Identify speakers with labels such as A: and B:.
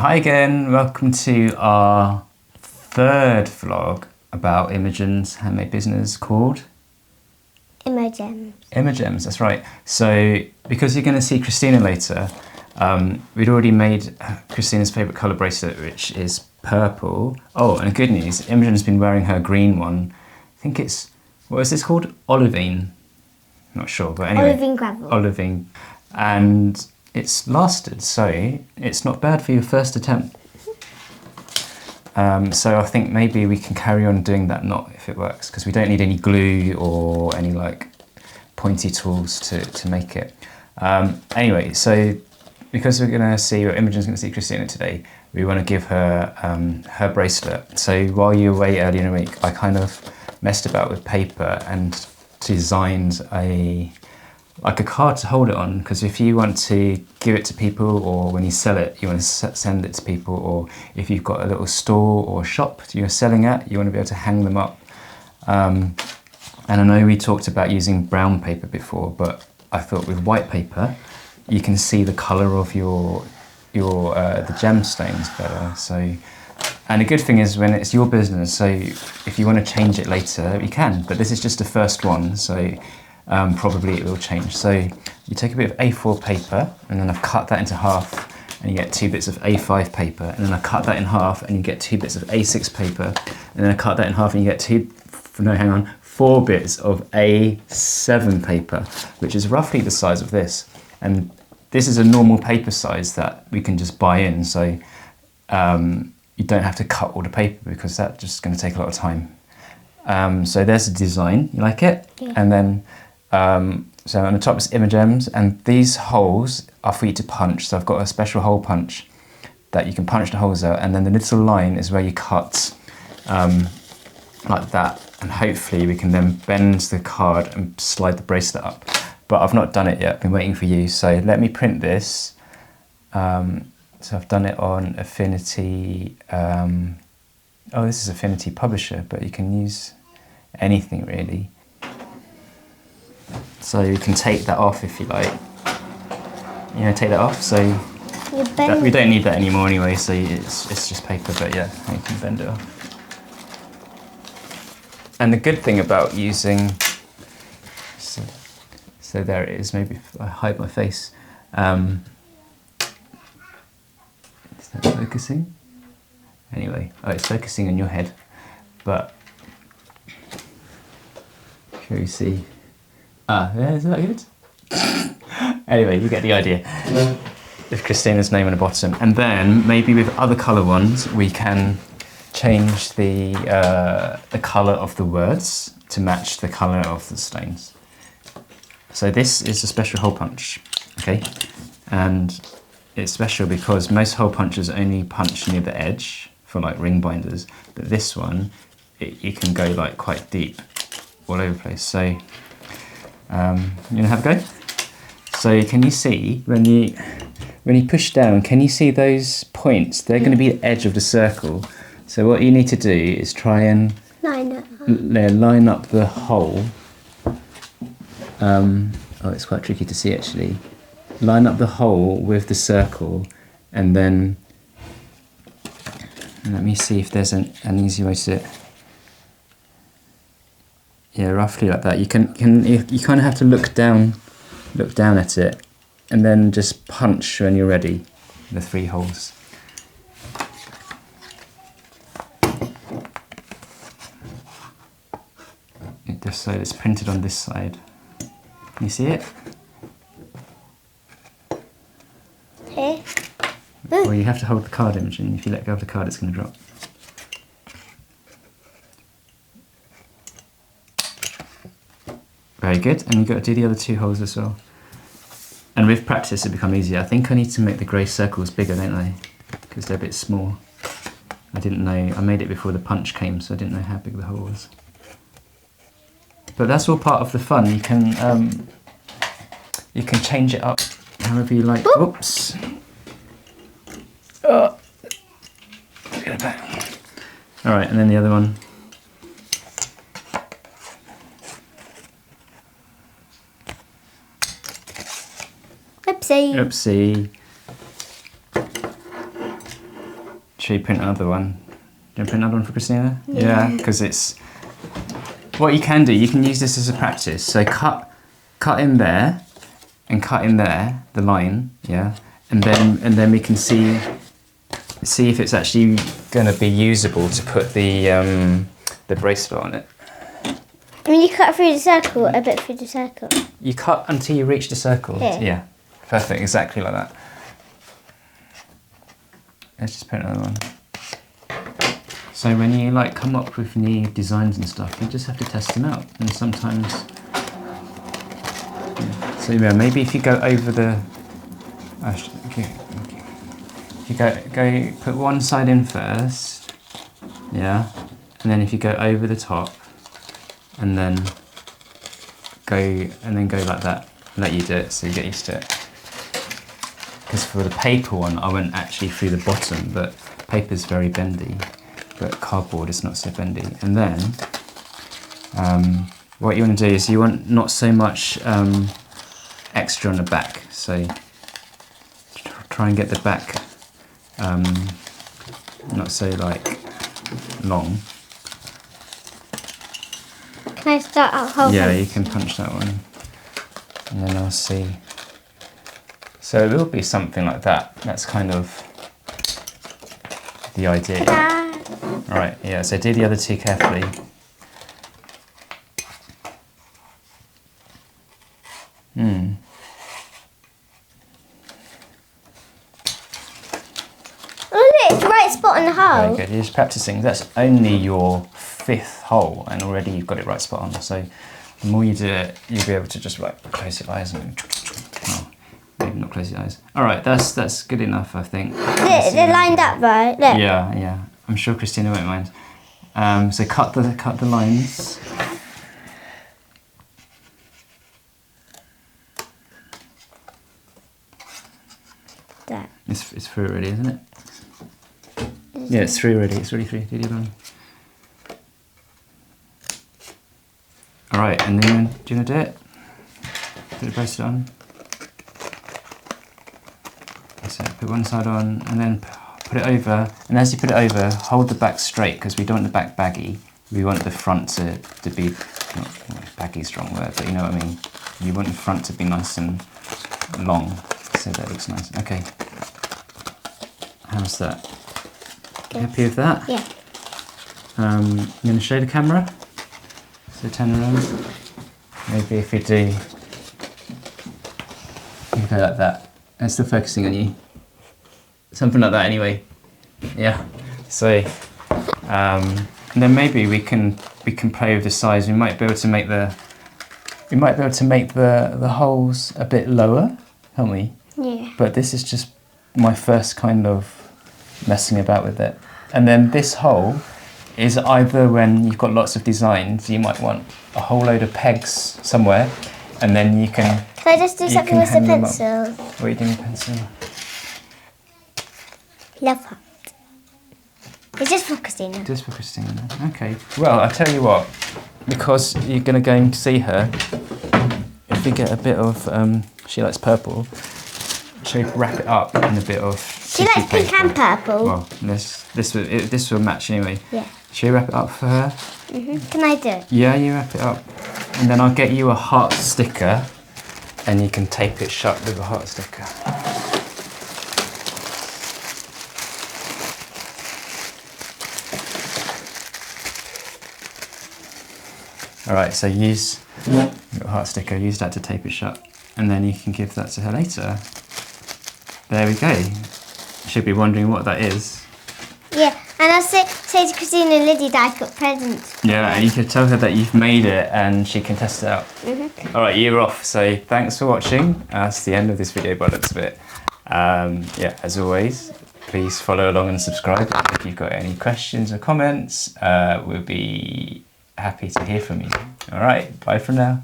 A: Hi again, welcome to our third vlog about Imogen's handmade business called
B: Imogems.
A: Imogems, that's right. So because you're going to see Christina later, we'd already made Christina's favourite colour bracelet, which is purple. Oh, and good news, Imogen's been wearing her green one. I think it's, what is this called? Olivine. Not sure, but anyway.
B: Olivine gravel.
A: Olivine. And it's lasted, so it's not bad for your first attempt. So I think maybe we can carry on doing that knot if it works, because we don't need any glue or any like pointy tools to make it. Anyway, so because we're going to see, or Imogen's going to see Christina today, we want to give her her bracelet. So while you were away earlier in the week, I kind of messed about with paper and designed a card to hold it on, because if you want to give it to people, or when you sell it you want to send it to people, or if you've got a little store or shop you're selling at, you want to be able to hang them up. And I know we talked about using brown paper before, but I thought with white paper you can see the colour of your the gemstones better. So, and the good thing is when it's your business, so if you want to change it later you can, but this is just the first one, so probably it will change. So you take a bit of A4 paper, and then I've cut that into half, and you get 2 bits of A5 paper, and then I cut that in half and you get 2 bits of A6 paper, and then I cut that in half and you get 4 bits of A7 paper, which is roughly the size of this. And this is a normal paper size that we can just buy in, so you don't have to cut all the paper, because that's just going to take a lot of time. So there's the design, you like it?
B: Yeah.
A: And then so on the top is Imogems, and these holes are for you to punch. So I've got a special hole punch that you can punch the holes out, and then the little line is where you cut like that, and hopefully we can then bend the card and slide the bracelet up. But I've not done it yet, I've been waiting for you. So let me print this. So I've done it on Affinity. Oh, this is Affinity Publisher, but you can use anything really. So you can take that off if you like. You know, take that off. So we don't need that anymore anyway. So it's just paper, but yeah, you can bend it off. And the good thing about using, so there it is. Maybe if I hide my face. Is that focusing? Anyway, oh, it's focusing on your head, but can you see? Ah, yeah, is that good? Anyway, you get the idea. With Christina's name on the bottom, and then maybe with other colour ones we can change the colour of the words to match the colour of the stones. So this is a special hole punch, okay, and it's special because most hole punchers only punch near the edge for like ring binders, but this one you can go like quite deep all over the place. So you gonna have a go? So can you see when you push down, can you see those points? They're going to be the edge of the circle. So what you need to do is try and line up the hole. Oh, it's quite tricky to see actually. Line up the hole with the circle, and then let me see if there's an easy way to do it. Yeah, roughly like that. You kind of have to look down at it, and then just punch when you're ready. The 3 holes. Just so it's printed on this side. Can you see it?
B: Here.
A: Well, you have to hold the card, Imogen. If you let go of the card, it's going to drop. Very good, and you've got to do the other 2 holes as well. And with practice it become easier. I think I need to make the grey circles bigger, don't I? Because they're a bit small. I didn't know, I made it before the punch came, so I didn't know how big the hole was. But that's all part of the fun. You can change it up however you like.
B: Boop.
A: Oops. Oh. Get it back. All right, and then the other one.
B: Oopsie.
A: Oopsie. Should we print another one? Do you want to print another one for Christina? Yeah, because it's... What you can do, you can use this as a practice. So cut in there and cut in there, the line, yeah? And then we can see if it's actually going to be usable to put the bracelet on it.
B: I mean, you cut through the circle, a bit through the circle.
A: You cut until you reach the circle.
B: Here.
A: Yeah, perfect, exactly like that. Let's just print another one. So when you like come up with new designs and stuff, you just have to test them out. And sometimes, so yeah, maybe if you go over the, okay. If you go put one side in first, yeah, and then if you go over the top, and then go like that. Let you do it so you get used to it. Because for the paper one, I went actually through the bottom, but paper's very bendy, but cardboard is not so bendy. And then what you want to do is you want not so much extra on the back. So try and get the back not so like long.
B: Can I start at whole?
A: Yeah, you can punch that one, and then I'll see. So it will be something like that. That's kind of the idea.
B: Ta-da!
A: All right, yeah. So do the other two carefully.
B: Oh, look, it's the right spot on the hole.
A: Very good. You're just practicing. That's only your 5th hole, and already you've got it right spot on. So the more you do it, you'll be able to just like close your eyes and maybe not close your eyes. All right, that's good enough, I think.
B: They're lined up, right? Look.
A: Yeah. I'm sure Christina won't mind. So cut the lines.
B: There.
A: It's through already, isn't it? Yeah, it's through already. It's already through. Do the other one. All right, and then do you want to do it? Put the bracelet on. So put one side on, and then put it over. And as you put it over, hold the back straight because we don't want the back baggy. We want the front to be not baggy, strong word, but you know what I mean. You want the front to be nice and long, so that looks nice. Okay. How's that?
B: Good.
A: Happy with that?
B: Yeah.
A: I'm going to show the camera. So turn around. Maybe if you do, you go like that. It's still focusing on you. Something like that, anyway. Yeah. So, and then maybe we can play with the size. We might be able to make the holes a bit lower, can't we?
B: Yeah.
A: But this is just my first kind of messing about with it. And then this hole is either when you've got lots of designs, you might want a whole load of pegs somewhere, and then you can...
B: Can I just do something with the pencil?
A: What are you doing with pencil?
B: Love heart. It's just for Christina.
A: Just for Christina. Okay. Well, I'll tell you what, because you're going to go and see her, if we get a bit of... she likes purple. Should we wrap it up in a bit of
B: She likes
A: paper?
B: pink and purple.
A: Well, this will match anyway.
B: Yeah.
A: Should we wrap it up for her?
B: Can I do it?
A: Yeah, you wrap it up. And then I'll get you a heart sticker and you can tape it shut with a heart sticker. Alright, so use your heart sticker, use that to tape it shut, and then you can give that to her later. There we go. Should be wondering what that is.
B: Yeah, and I'll say to Christina and Liddy that I've got presents.
A: Yeah, and you can tell her that you've made it and she can test it out. Alright, you're off. So thanks for watching. That's the end of this video by the looks of it. Yeah, as always, please follow along and subscribe. If you've got any questions or comments, we'll be happy to hear from you. Alright, bye for now.